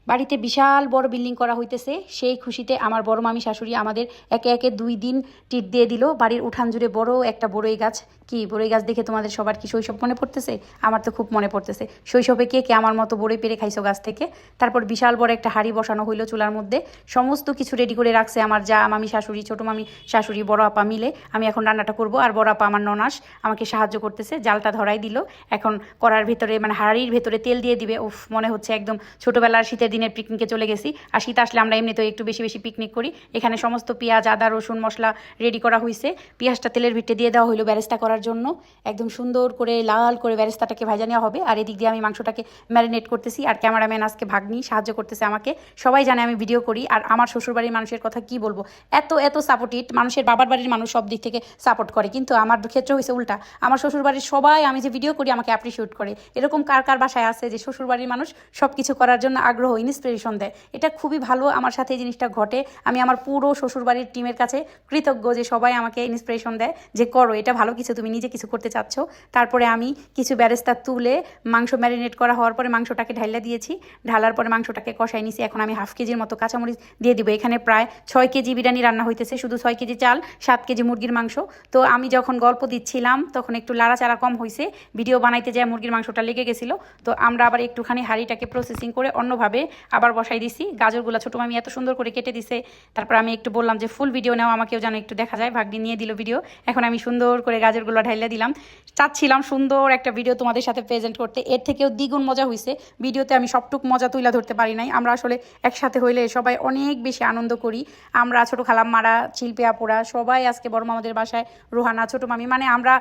বাড়িতে বিশাল বড় বিল্ডিং করা হইতেছে। সেই খুশিতে আমার বড় মামি শাশুড়ি আমাদের একে একে 2 দিন টিট দিয়ে দিল। বাড়ির উঠান জুড়ে বড় একটা বড়ই গাছ। কি বড়ই গাছ দেখে তোমাদের সবার কি শৈশব মনে পড়তেছে? আমার তো খুব মনে পড়তেছে। শৈশবে কে কে আমার মতো বড়ই পেরে খাইছো গাছ থেকে? তারপর বিশাল বড় একটা হাঁড়ি বসানো হইলো চুলার মধ্যে। সমস্ত কিছু রেডি করে রাখছে আমার যা, মামি শাশুড়ি, ছোট মামি শাশুড়ি, বড় আপা মিলে। আমি এখন রান্নাটা করব। আর বড় আপা আমার ননাস আমাকে সাহায্য করতেছে। জালটা ধরাই দিল। এখন কড়ার ভিতরে মানে হাঁড়ির ভেতরে তেল দিয়ে দিবে। উফ, মনে হচ্ছে একদম ছোটবেলার শীতের দিনের পিকনিকে চলে গেছি। আর শীত আসলে আমরা এমনিতেও একটু বেশি বেশি পিকনিক করি। এখানে সমস্ত পেঁয়াজ, আদা, রসুন, মশলা রেডি করা হয়েছে। পেঁয়াজটা তেলের ভিতরে দিয়ে দেওয়া হলো বেরেস্তা করার জন্য। একদম সুন্দর করে লাল করে বেরেস্তাটাকে ভাজা নেওয়া হবে। আর এদিক দিয়ে আমি মাংসটাকে ম্যারিনেট করতেছি। আর ক্যামেরাম্যান আজকে ভাগ্নি সাহায্য করতেছে আমাকে। সবাই জানে আমি ভিডিও করি। আর আমার শ্বশুরবাড়ির মানুষের কথা কি বলবো, এত এত সাপোর্টিভ। মানুষের বাবার বাড়ির মানুষ সব দিক থেকে সাপোর্ট করে, কিন্তু আমার ক্ষেত্রে হয়েছে উল্টা। আমার শ্বশুরবাড়ির সবাই আমি যে ভিডিও করি আমাকে অ্যাপ্রিসিয়েট করে। এরকম কার কার বাসায় আছে যে শ্বশুরবাড়ির মানুষ সব কিছু করার জন্য আগ্রহ, ইন্সপিরেশন দেয়? এটা খুবই ভালো। আমার সাথে এই জিনিসটা ঘটে। আমি আমার পুরো শ্বশুরবাড়ির টিমের কাছে কৃতজ্ঞ যে সবাই আমাকে ইন্সপিরেশন দেয় যে করো, এটা ভালো কিছু, তুমি নিজে কিছু করতে চাচ্ছ। তারপরে আমি কিছু বেরেস্তা তুলে মাংস ম্যারিনেট করা হওয়ার পরে মাংসটাকে ঢাইলা দিয়েছি। ঢালার পরে মাংসটাকে কষাই নিছি। এখন আমি 1/2 কেজির মতো কাঁচামরিচ দিয়ে দিব। এখানে প্রায় 6 কেজি বিরিয়ানি রান্না হইতেছে। শুধু 6 কেজি চাল, 7 কেজি মুরগির মাংস। তো আমি যখন গল্প দিচ্ছিলাম তখন একটু লাড়াচাড়া কম হয়েছে। ভিডিও বানাইতে যায় মুরগির মাংসটা লেগে গেছিলো। তো আমরা আবার একটুখানি হাঁড়িটাকে প্রসেসিং করে অন্যভাবে আবার বসাই দিছি। গাজরগুলো ছোটো মামি এত সুন্দর করে কেটে দিছে। তারপর আমি একটু বললাম যে ফুল ভিডিও নাও, আমাকেও যেন একটু দেখা যায়। ভাগ্নি নিয়ে দিল ভিডিও। এখন আমি সুন্দর করে গাজরগুলো ঢাইলা দিলাম। চাচ্ছিলাম সুন্দর একটা ভিডিও তোমাদের সাথে প্রেজেন্ট করতে, এর থেকেও দ্বিগুণ মজা হয়েছে। ভিডিওতে আমি সবটুক মজা তুলে ধরতে পারি নাই। আমরা আসলে একসাথে হইলে সবাই অনেক বেশি আনন্দ করি। আমরা ছোটো খালাম্মারা, শিল্পী আপুরা সবাই আজকে বড় মামাদের বাসায়, রোহানা, ছোটো মামি, মানে আমরা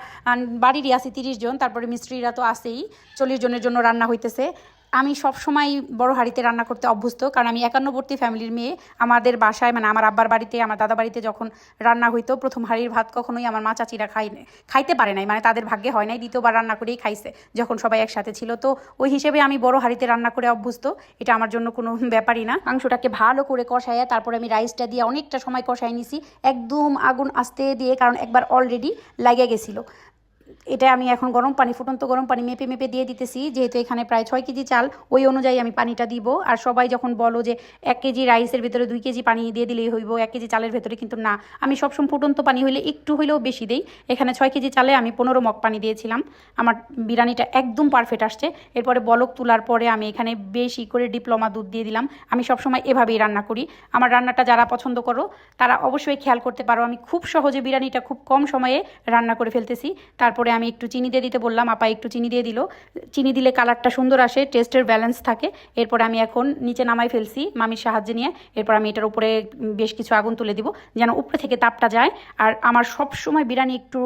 বাড়িরই আছি 30 জন। তারপরে মিস্ত্রিরা তো আছেই। 40 জনের জন্য রান্না হইতেছে। আমি সব সময় বড় হাঁড়িতে রান্না করতে অভ্যস্ত, কারণ আমি 51বর্তী ফ্যামিলির মেয়ে। আমাদের বাসায় মানে আমার আব্বার বাড়িতে, আমার দাদা বাড়িতে যখন রান্না হইতো, প্রথম হাঁড়ির ভাত কখনোই আমার মা চাচিরা খাইতে পারে নাই, মানে তাদের ভাগ্যে হয় নাই। দ্বিতীয়বার রান্না করেই খাইছে যখন সবাই একসাথে ছিল। তো ওই হিসেবে আমি বড় হাঁড়িতে রান্না করে অভ্যস্ত। এটা আমার জন্য কোনো ব্যাপারই না। মাংসটাকে ভালো করে কষাইয়া তারপরে আমি রাইসটা দিয়ে অনেকটা সময় কষাই নিছি, একদম আগুন আস্তে দিয়ে, কারণ একবার অলরেডি লাগে গেছিলো। এটা আমি এখন গরম পানি, ফুটন্ত গরম পানি মেপে মেপে দিয়ে দিতেছি। যেহেতু এখানে প্রায় 6 কেজি চাল, ওই অনুযায়ী আমি পানিটা দিব। আর সবাই যখন বলো যে 1 কেজি রাইসের ভিতরে 2 কেজি পানি দিয়ে দিলেই হইব 1 কেজি চালের ভেতরে, কিন্তু না, আমি সবসময় ফুটন্ত পানি হইলে একটু হইলেও বেশি দিই। এখানে 6 কেজি চালে আমি 15 মগ পানি দিয়েছিলাম। আমার বিরিয়ানিটা একদম পারফেক্ট আসছে। এরপরে বলক তোলার পরে আমি এখানে বেশি করে ডিপ্লোমা দুধ দিয়ে দিলাম। আমি সবসময় এভাবেই রান্না করি। আমার রান্নাটা যারা পছন্দ করো তারা অবশ্যই খেয়াল করতে পারো, আমি খুব সহজে বিরিয়ানিটা খুব কম সময়ে রান্না করে ফেলতেছি। তারপরে আমি একটু চিনি দিয়ে দিতে বললাম, আপা একটু চিনি দিয়ে দিল। চিনি দিলে কালারটা সুন্দর আসে, টেস্টের ব্যালেন্স থাকে। এরপর আমি এখন নিচে নামাই ফেলছি মামির সাহায্যে নিয়ে। এরপর আমি এটার উপরে বেশ কিছু আগুন তুলে দিব যেন উপরে থেকে তাপটা যায়। আর আমার সব সময় বিরিয়ানি একটু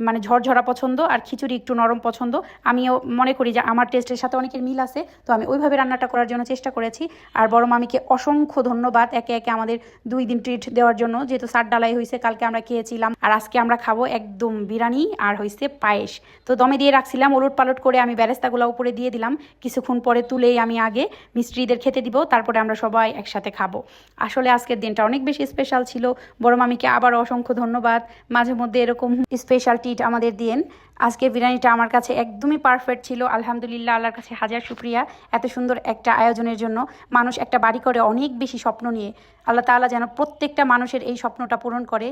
মানে ঝরঝরা পছন্দ, আর খিচুড়ি একটু নরম পছন্দ। আমিও মনে করি যে আমার টেস্টের সাথে অনেকের মিল আছে, তো আমি ওইভাবে রান্নাটা করার জন্য চেষ্টা করেছি। আর বড় মামিকে অসংখ্য ধন্যবাদ একে একে আমাদের 2 দিন ট্রিট দেওয়ার জন্য। যেহেতু সার ডালাই হয়েছে, কালকে আমরা খেয়েছিলাম, আর আজকে আমরা খাবো একদম বিরিয়ানি আর হয়েছে পায়েস। তো দমে দিয়ে রাখছিলাম, ওলট পালট করে আমি বেরেস্তাগুলো উপরে দিয়ে দিলাম। কিছুক্ষণ পরে তুলেই আমি আগে মিস্ত্রিদের খেতে দিব, তারপরে আমরা সবাই একসাথে খাবো। আসলে আজকের দিনটা অনেক বেশি স্পেশাল ছিল। বড় মামিকে আবার অসংখ্য ধন্যবাদ, মাঝে মধ্যে এরকম স্পেশাল ট্রিট আমাদের দিন। আজকের বিরিয়ানিটা আমার কাছে একদমই পারফেক্ট ছিল। আলহামদুলিল্লাহ, আল্লাহর কাছে হাজার শুকরিয়া এত সুন্দর একটা আয়োজনের জন্য। মানুষ একটা বাড়ি করে অনেক বেশি স্বপ্ন নিয়ে, আল্লাহ তাআলা যেন প্রত্যেকটা মানুষের এই স্বপ্নটা পূরণ করে।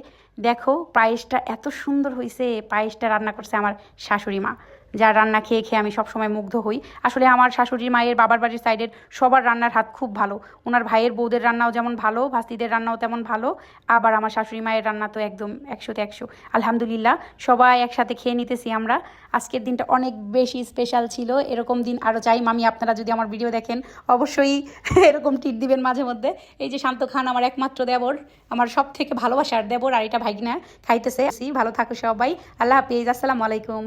দেখো পায়েসটা এত সুন্দর হয়েছে। পায়েসটা রান্না করছে আমার শাশুড়ি মা, যার রান্না খেয়ে খেয়ে আমি সবসময় মুগ্ধ হই। আসলে আমার শাশুড়ির মায়ের বাবার বাড়ির সাইডের সবার রান্নার হাত খুব ভালো। ওনার ভাইয়ের বউদের রান্নাও যেমন ভালো, ভাস্তিদের রান্নাও তেমন ভালো। আবার আমার শাশুড়ি মায়ের রান্না তো একদম 100-তে 100। আলহামদুলিল্লাহ, সবাই একসাথে খেয়ে নিতেছি আমরা। আজকের দিনটা অনেক বেশি স্পেশাল ছিল। এরকম দিন আরও চাই। মামি, আপনারা যদি আমার ভিডিও দেখেন অবশ্যই এরকম টিট দিবেন মাঝে মধ্যে। এই যে শান্ত খান আমার একমাত্র দেবর, আমার সব থেকে ভালোবাসার দেবর, আর এটা ভাগিনা খাইতেছে। ভালো থাকো সবাই। আল্লাহ হাফিজ, আসসালামু আলাইকুম।